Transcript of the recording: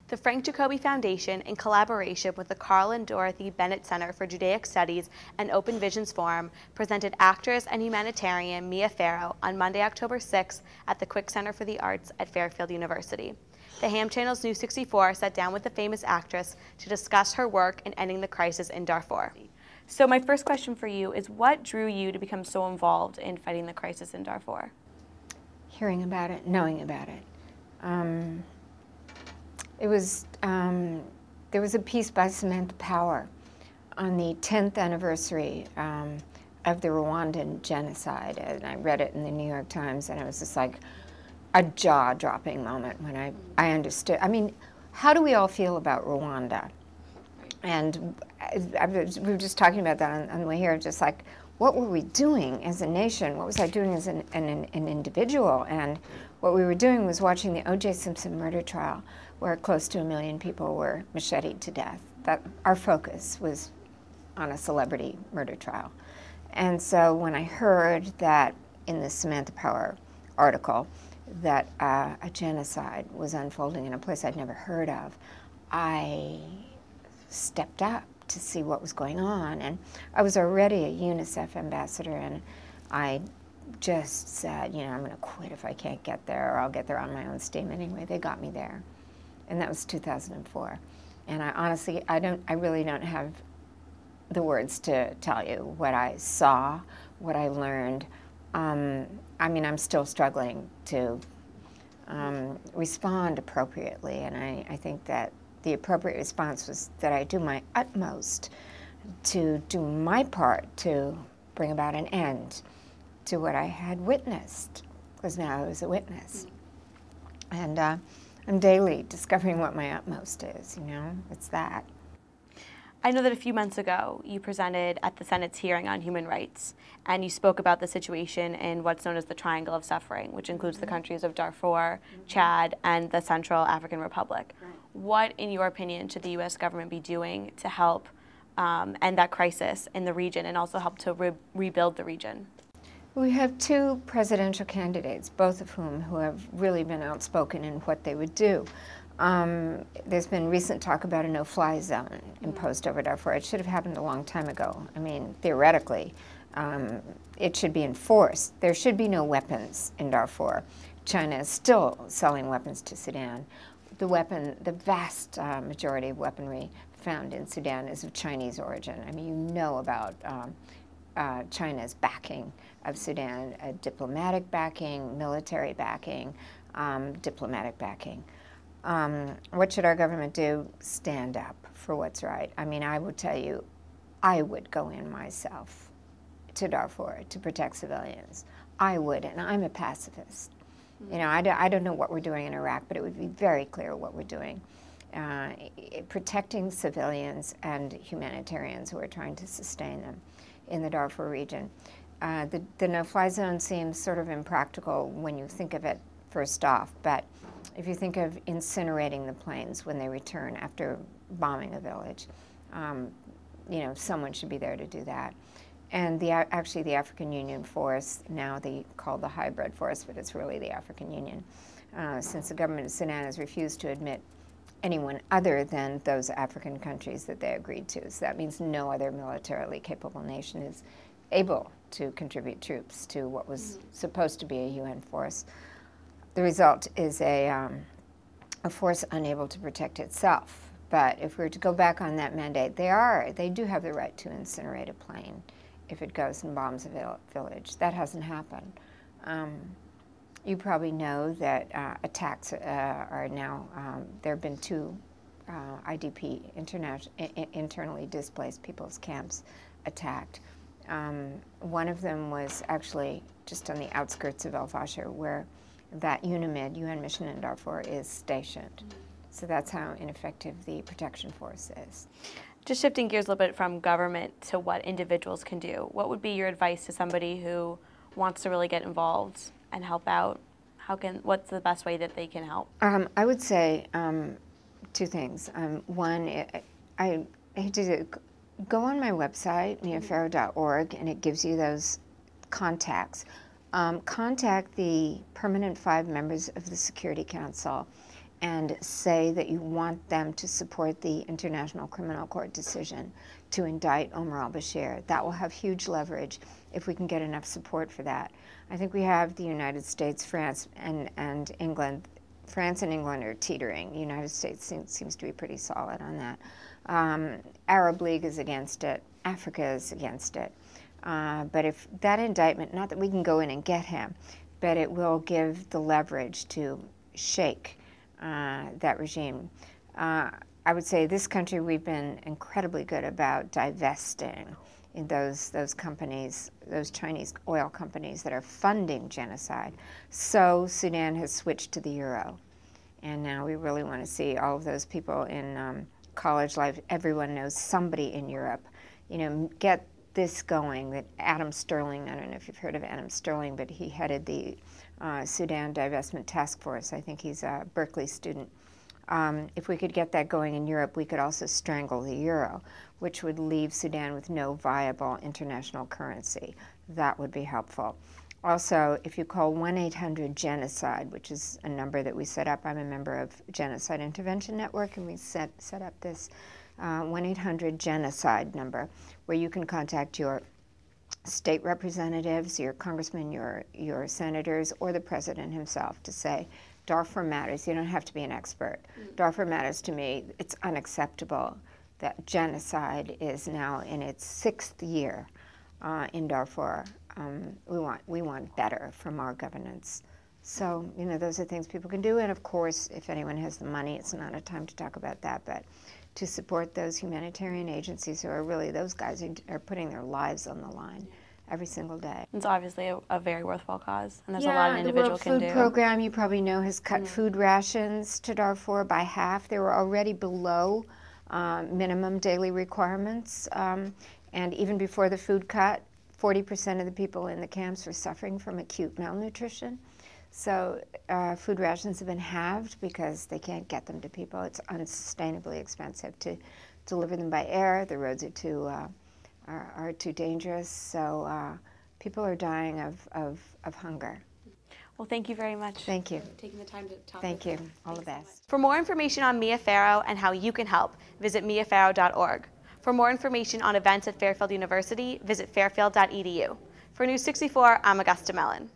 The Frank Jacobi Foundation, in collaboration with the Carl and Dorothy Bennett Center for Judaic Studies and Open Visions Forum, presented actress and humanitarian Mia Farrow on Monday, October 6th at the Quick Center for the Arts at Fairfield University. The Ham Channel's News 64 sat down with the famous actress to discuss her work in ending the crisis in Darfur. So my first question for you is, what drew you to become so involved in fighting the crisis in Darfur? Hearing about it, knowing about it. There was a piece by Samantha Power on the 10th anniversary of the Rwandan genocide, and I read it in the New York Times, and it was just like a jaw-dropping moment when I understood. I mean, how do we all feel about Rwanda? And we were just talking about that on the way here, just like, what were we doing as a nation? What was I doing as an individual? And what we were doing was watching the O.J. Simpson murder trial, where close to 1 million people were macheted to death. That our focus was on a celebrity murder trial. And so when I heard that in the Samantha Power article that a genocide was unfolding in a place I'd never heard of, I stepped up to see what was going on. And I was already a UNICEF ambassador, and I just said, you know, I'm going to quit if I can't get there, or I'll get there on my own steam anyway. They got me there. And that was 2004. And I honestly, I really don't have the words to tell you what I saw, what I learned. I mean, I'm still struggling to respond appropriately, and I think that the appropriate response was that I do my utmost to do my part to bring about an end to what I had witnessed, because now I was a witness. And I'm daily discovering what my utmost is, you know, it's that. I know that a few months ago you presented at the Senate's hearing on human rights, and you spoke about the situation in what's known as the Triangle of Suffering, which includes the countries of Darfur, Chad, and the Central African Republic. What, in your opinion, should the U.S. government be doing to help end that crisis in the region and also help to rebuild the region? We have two presidential candidates, both of whom who have really been outspoken in what they would do. There's been recent talk about a no-fly zone imposed over Darfur. It should have happened a long time ago. I mean, theoretically, it should be enforced. There should be no weapons in Darfur. China is still selling weapons to Sudan. The vast majority of weaponry found in Sudan is of Chinese origin. I mean, you know about China's backing of Sudan, diplomatic backing, military backing, diplomatic backing. What should our government do? Stand up for what's right. I mean, I would tell you, I would go in myself to Darfur to protect civilians. I would, and I'm a pacifist. You know, I don't know what we're doing in Iraq, but it would be very clear what we're doing. Protecting civilians and humanitarians who are trying to sustain them in the Darfur region. The no-fly zone seems sort of impractical when you think of it first off, but if you think of incinerating the planes when they return after bombing a village, you know, someone should be there to do that. And actually the African Union force, now they call the hybrid force, but it's really the African Union, since the government of Sudan has refused to admit anyone other than those African countries that they agreed to. So that means no other militarily capable nation is able to contribute troops to what was supposed to be a UN force. The result is a force unable to protect itself. But if we were to go back on that mandate, they do have the right to incinerate a plane if it goes and bombs a village. That hasn't happened. You probably know that attacks are now, there have been two IDP, internally displaced people's camps, attacked. One of them was actually just on the outskirts of El Fasher, where that UNAMID, UN mission in Darfur, is stationed. So that's how ineffective the protection force is. Just shifting gears a little bit from government to what individuals can do, what would be your advice to somebody who wants to really get involved and help out? What's the best way that they can help? I would say two things. One, I hate to go on my website, miafarrow.org, and it gives you those contacts. Contact the permanent 5 members of the Security Council and say that you want them to support the International Criminal Court decision to indict Omar al-Bashir. That will have huge leverage if we can get enough support for that. I think we have the United States, France, and England. France and England are teetering. The United States seems to be pretty solid on that. Arab League is against it. Africa is against it. But if that indictment, not that we can go in and get him, but it will give the leverage to shake that regime. I would say this country, we've been incredibly good about divesting in those companies, those Chinese oil companies that are funding genocide. So Sudan has switched to the euro. And now we really want to see all of those people in college life. Everyone knows somebody in Europe. You know, get this going, that Adam Sterling, I don't know if you've heard of Adam Sterling, but he headed the Sudan Divestment Task Force. I think he's a Berkeley student. If we could get that going in Europe, we could also strangle the euro, which would leave Sudan with no viable international currency. That would be helpful. Also, if you call 1-800-GENOCIDE, which is a number that we set up, I'm a member of Genocide Intervention Network, and we set up this 1-800-GENOCIDE number, where you can contact your state representatives, your congressmen, your senators, or the president himself to say, Darfur matters. You don't have to be an expert. Darfur matters to me. It's unacceptable that genocide is now in its 6th year in Darfur. We want better from our governance. So, you know, those are things people can do. And of course, if anyone has the money, it's not a time to talk about that, but to support those humanitarian agencies who are really, those guys are putting their lives on the line every single day. It's obviously a very worthwhile cause, and there's a lot an individual can do. The World Food Program, you probably know, has cut food rations to Darfur by half. They were already below minimum daily requirements, and even before the food cut, 40% of the people in the camps were suffering from acute malnutrition. So food rations have been halved because they can't get them to people. It's unsustainably expensive to deliver them by air. The roads are too dangerous. So people are dying of hunger. Well, thank you very much. Thank you. For taking the time to talk. Thank you. All the best. For more information on Mia Farrow and how you can help, visit miafarrow.org. For more information on events at Fairfield University, visit fairfield.edu. For News 64, I'm Augusta Mellon.